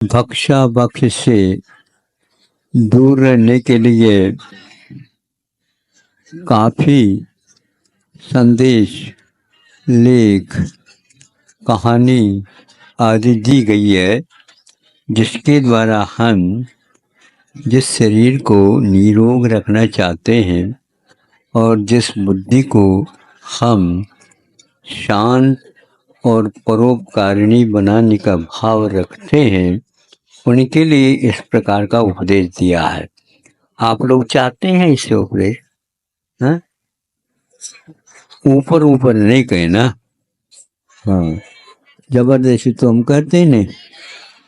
भक्षा भक्ष से दूर रहने के लिए काफ़ी संदेश, लेख, कहानी आदि दी गई है, जिसके द्वारा हम जिस शरीर को निरोग रखना चाहते हैं और जिस बुद्धि को हम शांत और परोपकारिणी बनाने का भाव रखते हैं, उनके लिए इस प्रकार का उपदेश दिया है। आप लोग चाहते हैं इसे उपदेश? हाँ, ऊपर ऊपर नहीं कहे ना। हाँ, जबरदस्ती तो हम करते नहीं।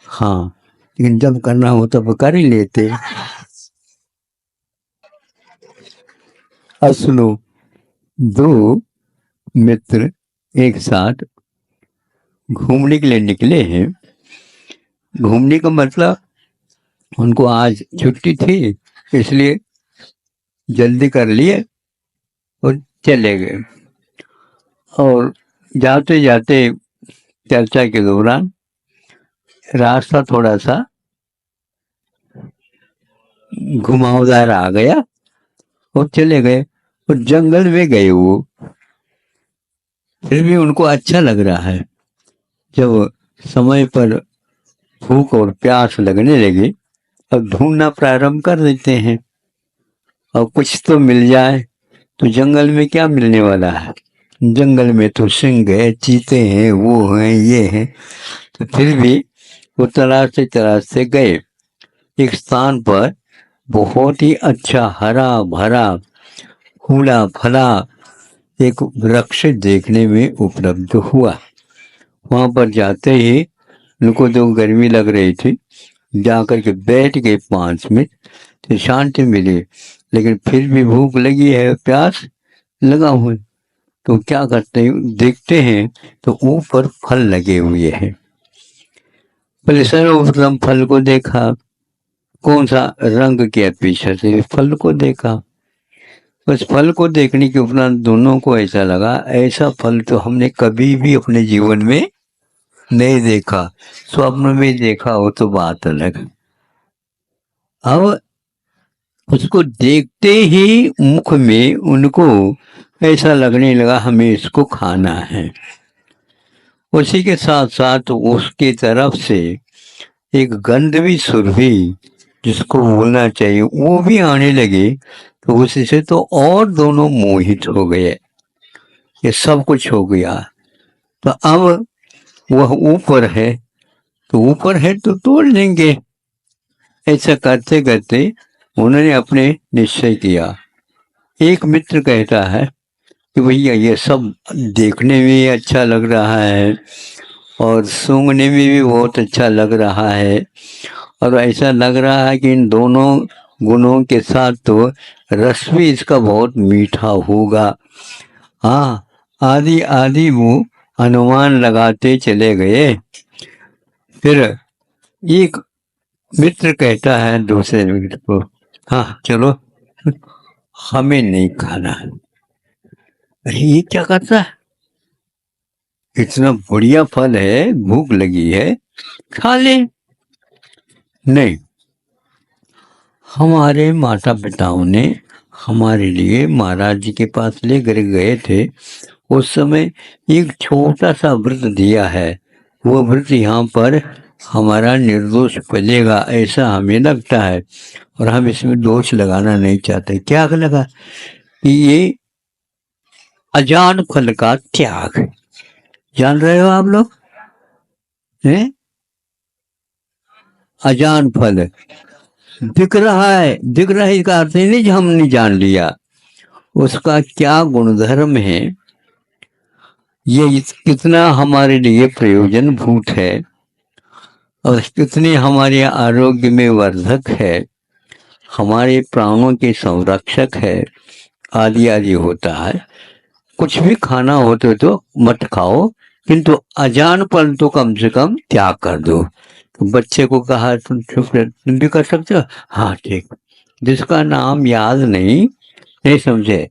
हाँ, लेकिन जब करना हो तब कर ही लेते। अब सुनो, दो मित्र एक साथ घूमने के लिए निकले हैं। घूमने का मतलब उनको आज छुट्टी थी, इसलिए जल्दी कर लिए और चले गए। और जाते जाते चर्चा के दौरान रास्ता थोड़ा सा घुमावदार आ गया और चले गए और जंगल में गए। वो फिर भी उनको अच्छा लग रहा है। जब समय पर भूख और प्यास लगने लगी, अब ढूंढना प्रारंभ कर देते हैं और कुछ तो मिल जाए। तो जंगल में क्या मिलने वाला है? जंगल में तो सिंह है, चीते हैं, वो हैं, ये हैं। तो फिर भी वो तलाशते गए। एक स्थान पर बहुत ही अच्छा हरा भरा फूला फला एक वृक्ष देखने में उपलब्ध हुआ। वहां पर जाते ही उनको तो गर्मी लग रही थी, जाकर के बैठ गए 5 मिनट तो शांति मिली। लेकिन फिर भी भूख लगी है, प्यास लगा हुआ। तो क्या करते हैं, देखते हैं तो ऊपर फल लगे हुए हैं। पहले सर्वप्रथम फल को देखा, कौन सा रंग के पीछे से फल को देखा। बस फल को देखने के उपरांत दोनों को ऐसा लगा, ऐसा फल तो हमने कभी भी अपने जीवन में नहीं देखा। स्वप्न में देखा हो तो बात अलग। अब उसको देखते ही मुख में उनको ऐसा लगने लगा हमें इसको खाना है। उसी के साथ साथ उसकी तरफ से एक गंध भी सुरभि, जिसको बोलना चाहिए, वो भी आने लगी। तो उसी से तो और दोनों मोहित हो गए। ये सब कुछ हो गया। तो अब वह ऊपर है, तो ऊपर है तो तोड़ लेंगे। ऐसा करते करते उन्होंने अपने निश्चय किया। एक मित्र कहता है कि भैया ये सब देखने में अच्छा लग रहा है और सूंघने में भी बहुत अच्छा लग रहा है, और ऐसा लग रहा है कि इन दोनों गुणों के साथ तो रस भी इसका बहुत मीठा होगा। हाँ, आदि आदि वो अनुमान लगाते चले गए। फिर एक मित्र कहता है दूसरे मित्र को, हाँ चलो, हमें नहीं खाना है। अरे ये क्या करता है, इतना बढ़िया फल है, भूख लगी है, खा ले। नहीं, हमारे माता पिताओं ने हमारे लिए महाराज जी के पास ले कर गए थे। उस समय एक छोटा सा व्रत दिया है। वो व्रत यहाँ पर हमारा निर्दोष पलेगा, ऐसा हमें लगता है, और हम इसमें दोष लगाना नहीं चाहते। क्या लगा कि ये अजान फल का त्याग, जान रहे हो आप लोग हैं? अजान फल दिख रहा है, दिख रहा है इसका अर्थ नहीं कि हमने जान लिया। उसका क्या गुणधर्म है, ये कितना हमारे लिए प्रयोजन भूत है और कितने हमारे आरोग्य में वर्धक है, हमारे प्राणों के संरक्षक है, आदि आदि होता है। कुछ भी खाना होते तो मत खाओ, किंतु अजानपन तो कम से कम त्याग कर दो। तो बच्चे को कहा तुम चुप रह, तुम भी कर सकते हो, हाँ ठीक। जिसका नाम याद नहीं समझे,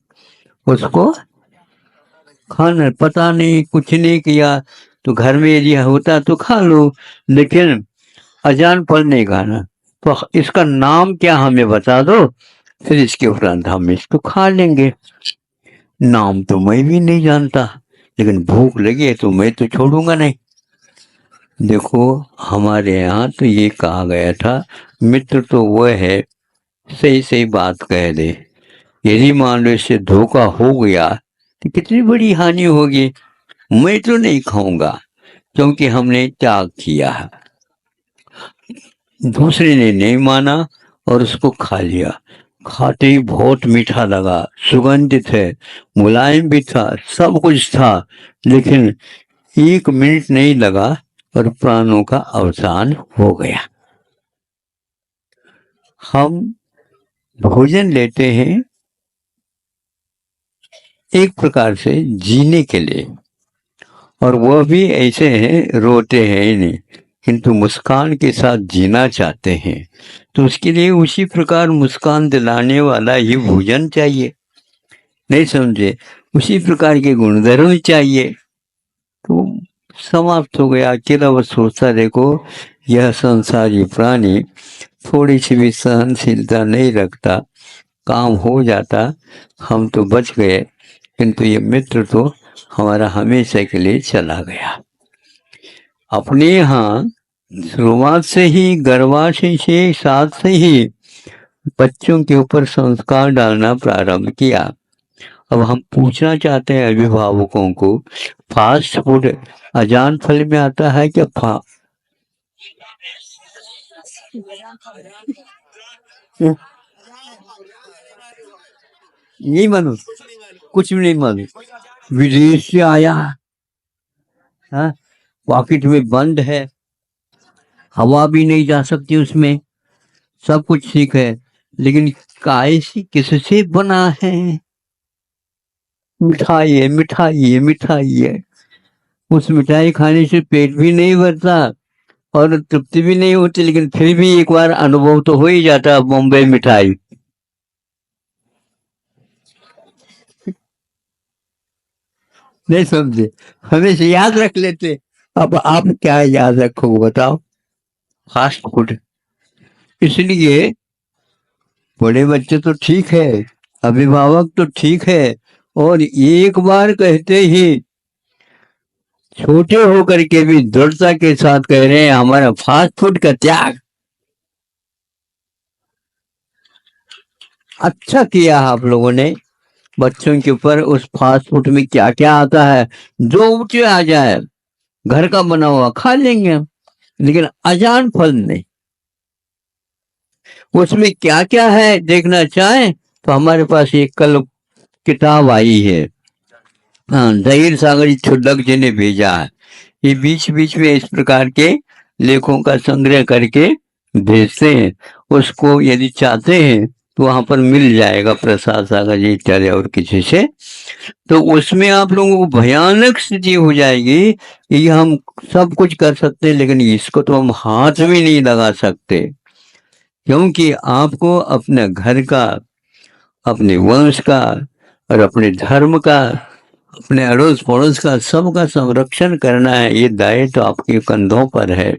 उसको खाना पता नहीं, कुछ नहीं किया, तो घर में यदि होता तो खा लो। लेकिन अजान फल नहीं खाना। तो इसका नाम क्या हमें बता दो, फिर इसके उपरांत हम इसको खा लेंगे। नाम तो मैं भी नहीं जानता, लेकिन भूख लगी है तो मैं तो छोड़ूंगा नहीं। देखो, हमारे यहाँ तो ये कहा गया था, मित्र तो वह है सही सही बात कह दे। यदि मान लो इससे धोखा हो गया तो कितनी बड़ी हानि होगी। मैं तो नहीं खाऊंगा, क्योंकि हमने त्याग किया है। दूसरे ने नहीं माना और उसको खा लिया। खाते ही बहुत मीठा लगा, सुगंधित है, मुलायम भी था, सब कुछ था, लेकिन 1 मिनट नहीं लगा और प्राणों का अवसान हो गया। हम भोजन लेते हैं एक प्रकार से जीने के लिए, और वह भी ऐसे हैं, रोते हैं ही नहीं, किंतु मुस्कान के साथ जीना चाहते हैं। तो उसके लिए उसी प्रकार मुस्कान दिलाने वाला ही भोजन चाहिए, नहीं समझे? उसी प्रकार के गुणधर्म चाहिए। तो समाप्त हो गया। अकेला वो सोचता, देखो यह संसारी प्राणी थोड़ी सी भी सहनशीलता नहीं रखता, काम हो जाता, हम तो बच गए, किंतु ये मित्र तो हमारा हमेशा के लिए चला गया। अपने यहाँ शुरुआत से ही गर्भाशय से साथ से ही बच्चों के ऊपर संस्कार डालना प्रारंभ किया। अब हम पूछना चाहते हैं अभिभावकों को, फास्ट फूड अजान फल में आता है क्या? नहीं मालूम, कुछ भी नहीं मालूम। विदेश से आया, हाँ, पॉकेट में बंद है, हवा भी नहीं जा सकती उसमें, सब कुछ ठीक है, लेकिन काय से किससे बना है? मिठाई है, मिठाई है, मिठाई है। उस मिठाई खाने से पेट भी नहीं भरता और तृप्ति भी नहीं होती, लेकिन फिर भी एक बार अनुभव तो हो ही जाता है बॉम्बे मिठाई। नहीं समझे? हमेशा याद रख लेते। अब आप क्या याद रखोगे बताओ? Fast food. इसलिए बड़े बच्चे तो ठीक है, अभिभावक तो ठीक है, और एक बार कहते ही छोटे होकर के भी दृढ़ता के साथ कह रहे हैं हमारा फास्ट फूड का त्याग। अच्छा किया आप लोगों ने। बच्चों के ऊपर उस फास्ट फूड में क्या क्या आता है, जो ऊँचे आ जाए, घर का बना हुआ खा लेंगे, लेकिन अजान फल नहीं। उसमें क्या क्या है देखना चाहें तो हमारे पास एक कल किताब आई है, हाँ, दहीर सागर छुडक जी ने भेजा है। ये बीच बीच में इस प्रकार के लेखों का संग्रह करके भेजते हैं। उसको यदि चाहते हैं तो वहां पर मिल जाएगा, प्रसाद सागर जी इत्यादि और किसी से। तो उसमें आप लोगों को भयानक स्थिति हो जाएगी कि हम सब कुछ कर सकते हैं, लेकिन इसको तो हम हाथ भी नहीं लगा सकते, क्योंकि आपको अपने घर का, अपने वंश का और अपने धर्म का, अपने अड़ोस पड़ोस का, सबका संरक्षण करना है। ये दायित्व तो आपके कंधों पर है।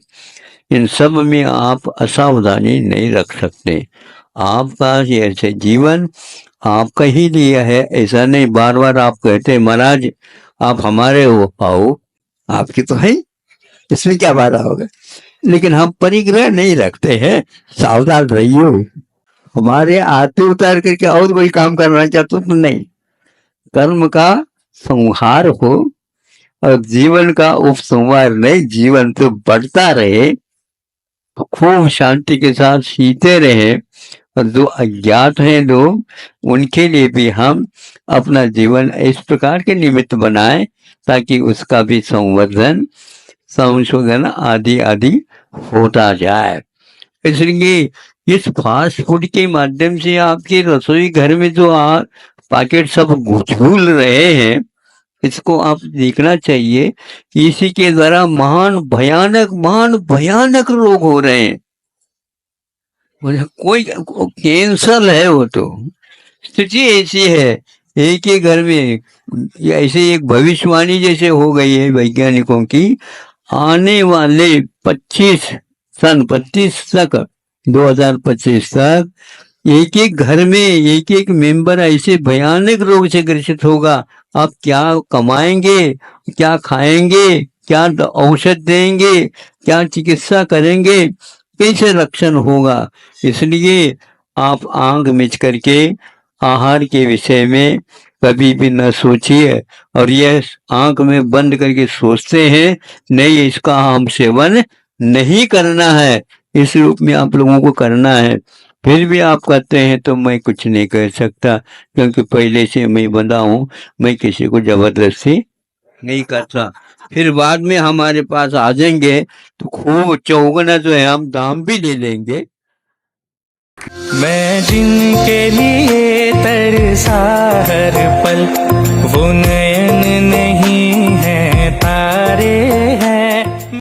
इन सब में आप असावधानी नहीं रख सकते। आपका ये ऐसे जीवन आपका ही लिया है, ऐसा नहीं बार बार आप कहते महाराज आप हमारे हो, आओ आपकी तो है, इसमें क्या बाधा होगा? लेकिन हम परिग्रह नहीं रखते हैं, सावधान रहिए। हमारे आते उतार करके और कोई काम करना चाहते तो नहीं, कर्म का संहार हो और जीवन का उपसंहार नहीं, जीवन तो बढ़ता रहे, खूब शांति के साथ सीते रहे, और जो अज्ञात हैं लोग उनके लिए भी हम अपना जीवन इस प्रकार के निमित्त बनाएं ताकि उसका भी संवर्धन, संशोधन आदि आदि होता जाए। इसलिए इस फास्ट फूड के माध्यम से आपके रसोई घर में जो पैकेट सब घुल रहे हैं, इसको आप देखना चाहिए कि इसी के द्वारा महान भयानक रोग हो रहे हैं। कोई कैंसर है, वो तो स्थिति ऐसी है, एक ही घर में ऐसे एक भविष्यवाणी जैसे हो गई है वैज्ञानिकों की, आने वाले 25 सन 25 तक, 2025 तक एक एक घर में एक एक मेंबर ऐसे भयानक रोग से ग्रसित होगा। आप क्या कमाएंगे, क्या खाएंगे, क्या औषध देंगे, क्या चिकित्सा करेंगे, कैसे रक्षण होगा। इसलिए आप आंख मिच करके आहार के विषय में कभी भी न सोचिए, और यह आंख में बंद करके सोचते हैं नहीं इसका हम सेवन नहीं करना है, इस रूप में आप लोगों को करना है, फिर भी आप कहते हैं तो मैं कुछ नहीं कर सकता, क्योंकि पहले से मैं बंधा हूं, मैं किसी को जबरदस्ती नहीं करता। फिर बाद में हमारे पास आ जाएंगे तो खूब चौगुना जो है हम दाम भी ले लेंगे। मैं जिनके लिए तरसा हर पल, वो नयन नहीं है तारे हैं।